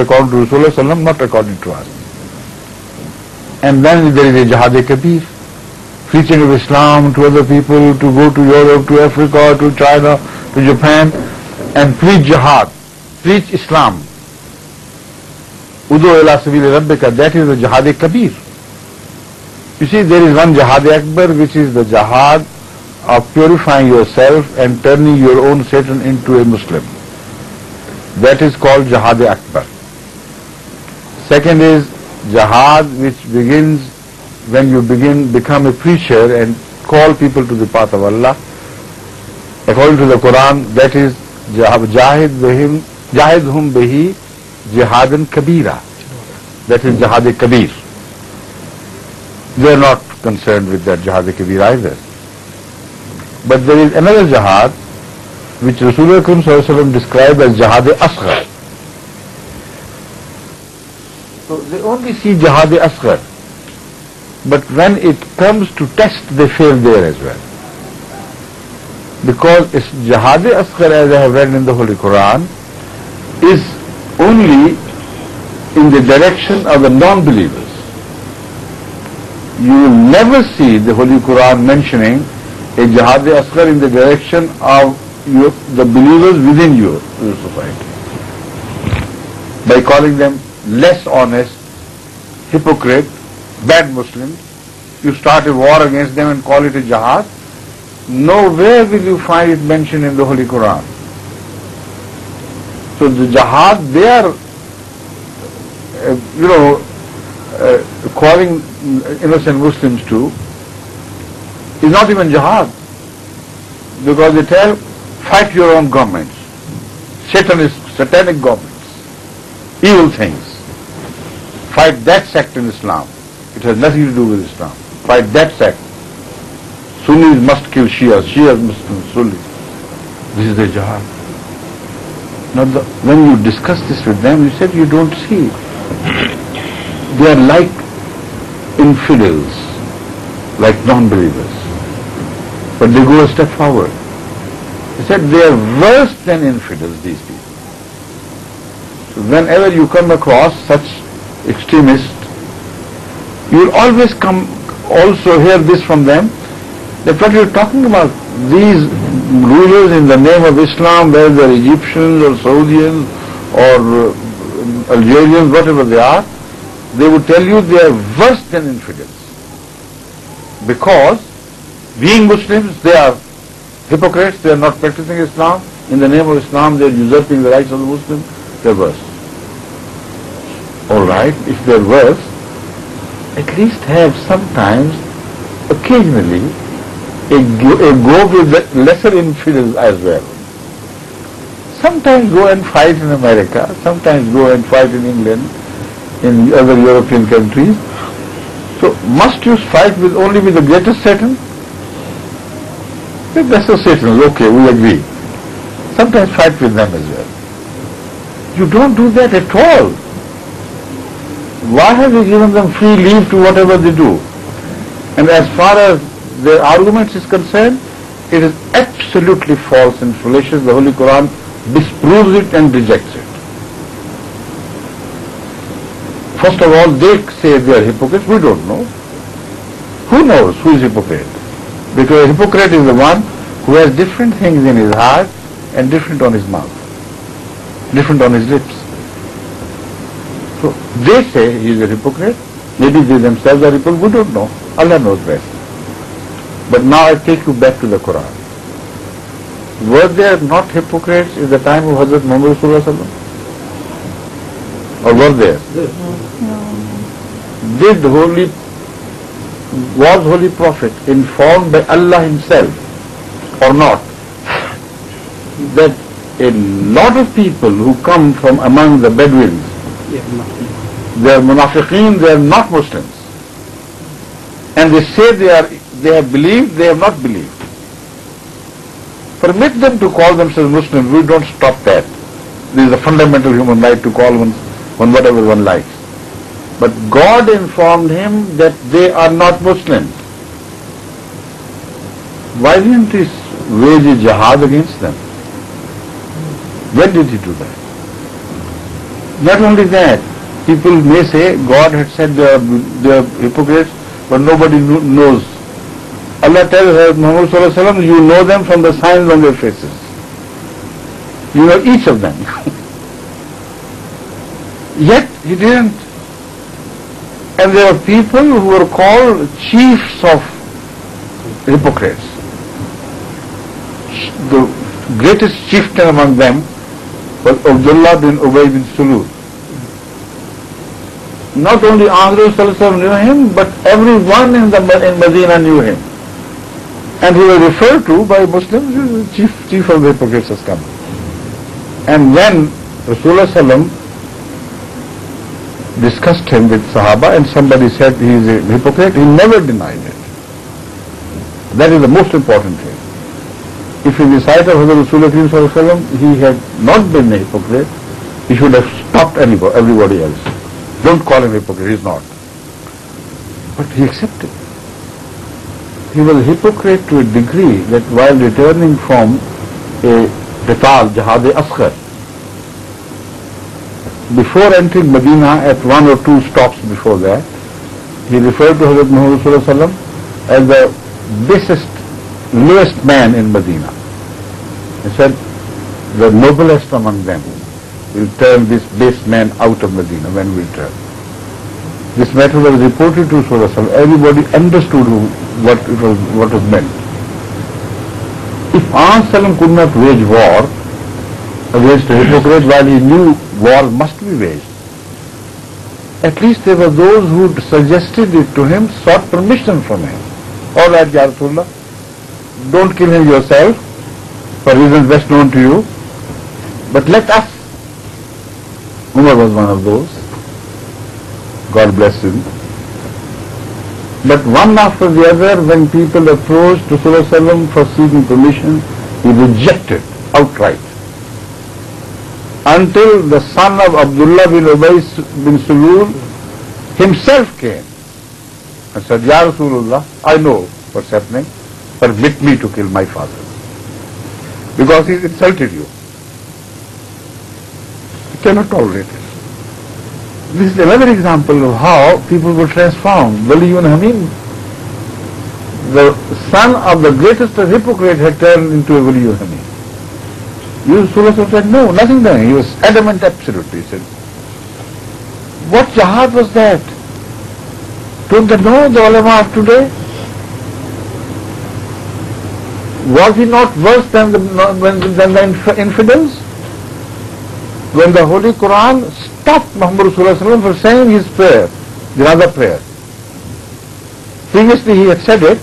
according to Rasulullah sallam, not according to us. And then there is a Jihad-e-Kabir, preaching of Islam to other people, to go to Europe, to Africa, to China, to Japan, and preach Jihad, preach Islam. Udu ila sabili rabbika, that is the Jihad-e-Kabir. You see, there is one Jihad-e-Akbar, which is the Jihad of purifying yourself and turning your own Satan into a Muslim. That is called Jihad-e-Akbar. Second is Jihad, which begins when you become a preacher and call people to the path of Allah. According to the Quran, that is Jahidhum bihi jihadan kabira. That is Jihad-e-Kabir. They are not concerned with that Jihad-e-Kabir either. But there is another Jihad which Rasulullah described as Jihad-e-Asghar. So they only see Jihad-e-Asghar. But when it comes to test, they fail there as well. Because it's Jihad-e-Asghar, as I have read in the Holy Quran, is only in the direction of the non-believers. You will never see the Holy Quran mentioning a Jihad-e-Asghar in the direction of the believers within your society, by calling them less honest, hypocrite, bad Muslims. You start a war against them and call it a jihad. Nowhere will you find it mentioned in the Holy Quran. So the jihad they are, calling innocent Muslims to is not even jihad, because they tell, fight your own governments, satanic governments, evil things. Fight that sect in Islam. It has nothing to do with Islam. Fight that sect. Sunnis must kill Shias, Shias must kill Sunnis. This is the jihad. Now when you discuss this with them, you said you don't see. They are like infidels, like non-believers. But they go a step forward. He said they are worse than infidels, these people. So whenever you come across such extremists, you will always also hear this from them, that what you are talking about, these rulers in the name of Islam, whether they are Egyptians or Saudians or Algerians, whatever they are, they would tell you they are worse than infidels. Because being Muslims, they are hypocrites, they are not practicing Islam. In the name of Islam, they are usurping the rights of the Muslims. They are worse. Alright, if they are worse, at least have sometimes, occasionally, a go with the lesser infidels as well. Sometimes go and fight in America, sometimes go and fight in England, in other European countries. So must you fight only with the greatest Satan? The lesser Satan, okay, we agree. Sometimes fight with them as well. You don't do that at all. Why have you given them free leave to whatever they do? And as far as their arguments is concerned, it is absolutely false and fallacious. The Holy Quran disproves it and rejects it. First of all, they say they are hypocrites. We don't know. Who knows who is hypocrite? Because a hypocrite is the one who has different things in his heart and different on his mouth, different on his lips. So they say he is a hypocrite. Maybe they themselves are hypocrites. We don't know. Allah knows best. But now I take you back to the Quran. Were there not hypocrites in the time of Hazrat Muhammad Sallallahu Alaihi Wasallam? Or were there? No. Was Holy Prophet informed by Allah himself or not that a lot of people who come from among the Bedouins, they are munafiqeen, they are not Muslims, and they say they have believed, they have not believed. Permit them to call themselves Muslims. We don't stop that. This is a fundamental human right to call one whatever one likes. But God informed him that they are not Muslims. Why didn't he wage a jihad against them? When did he do that? Not only that, people may say God had said they are hypocrites, but nobody knows. Allah tells Muhammad sallallahu alaihi wasallam, you know them from the signs on their faces. You know each of them. Yet he didn't. And there were people who were called chiefs of hypocrites. The greatest chieftain among them was Abdullah bin Ubay bin Sulul. Not only Rasulullah knew him, but everyone in Medina knew him. And he was referred to by Muslims, chief of the hypocrites has come. And when Rasulullah discussed him with Sahaba and somebody said he is a hypocrite, he never denied it. That is the most important thing. If in the sight of Hazrat Rasulullah he had not been a hypocrite, he should have stopped everybody else. Don't call him a hypocrite, he is not. But he accepted. He was a hypocrite to a degree that while returning from a Jihad Asghar, before entering Medina, at one or two stops before that, he referred to Hazrat Muhammad as the basest, lowest man in Medina. He said, the noblest among them will turn this base man out of Medina when we return. This matter was reported to Rasulullah. Everybody understood what was meant. If Rasulullah could not wage war against a hypocrite while he knew war must be waged, at least there were those who suggested it to him, sought permission from him. All right, Ya Rasulullah, don't kill him yourself for reasons best known to you, but let us. Umar was one of those. God bless him. But one after the other, when people approached Rasulullah for seeking permission, he rejected outright. Until the son of Abdullah bin Ubay bin Sulul himself came and said, Ya Rasulullah, I know what's happening, permit me to kill my father. Because he's insulted you. You cannot tolerate it. This is another example of how people were transformed. Waliyun Hamim, the son of the greatest of hypocrites, had turned into a Waliyun Hamim. Rasulullah said, no, nothing done. He was adamant, absolutely. He said, what jihad was that? Don't they know the ulama of today? Was he not worse than the infidels? When the Holy Quran stopped Muhammad Rasulullah for saying his prayer, janazah prayer. Previously he had said it,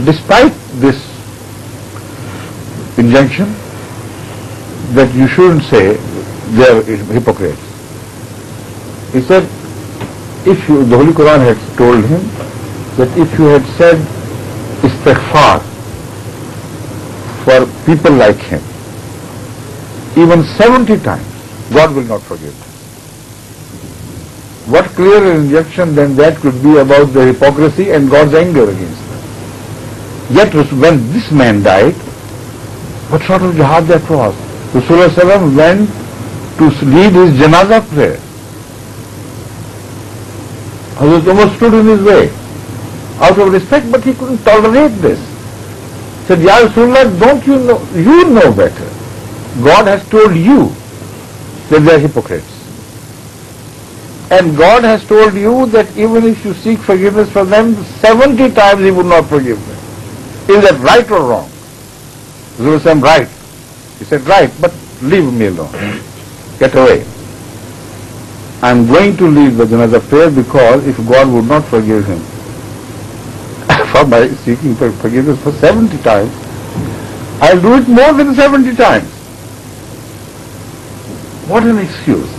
despite this injunction that you shouldn't say they are hypocrites. He said, the Holy Quran had told him that if you had said istighfar for people like him, even 70 times, God will not forgive them. What clearer injunction than that could be about the hypocrisy and God's anger against them? Yet when this man died, what sort of jihad that was? Rasulullah went to lead his janazah prayer. Hazrat Umar stood in his way out of respect, but he couldn't tolerate this. He said, Ya Rasulullah, don't you know? You know better. God has told you that they are hypocrites. And God has told you that even if you seek forgiveness from them, 70 times He would not forgive them. Is that right or wrong? Rasulullah said, right. He said, right, but leave me alone. Get away. I am going to leave the janazah prayer because if God would not forgive him for my seeking forgiveness for 70 times, I'll do it more than 70 times. What an excuse.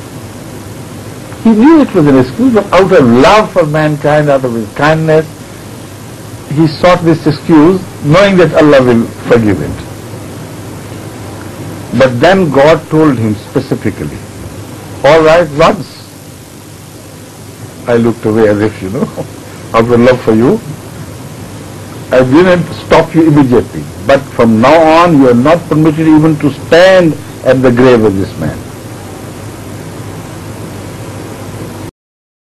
He knew it was an excuse, but out of love for mankind, out of his kindness, he sought this excuse, knowing that Allah will forgive it. But then God told him specifically, all right, once. I looked away as if, out of love for you, I didn't stop you immediately. But from now on, you are not permitted even to stand at the grave of this man.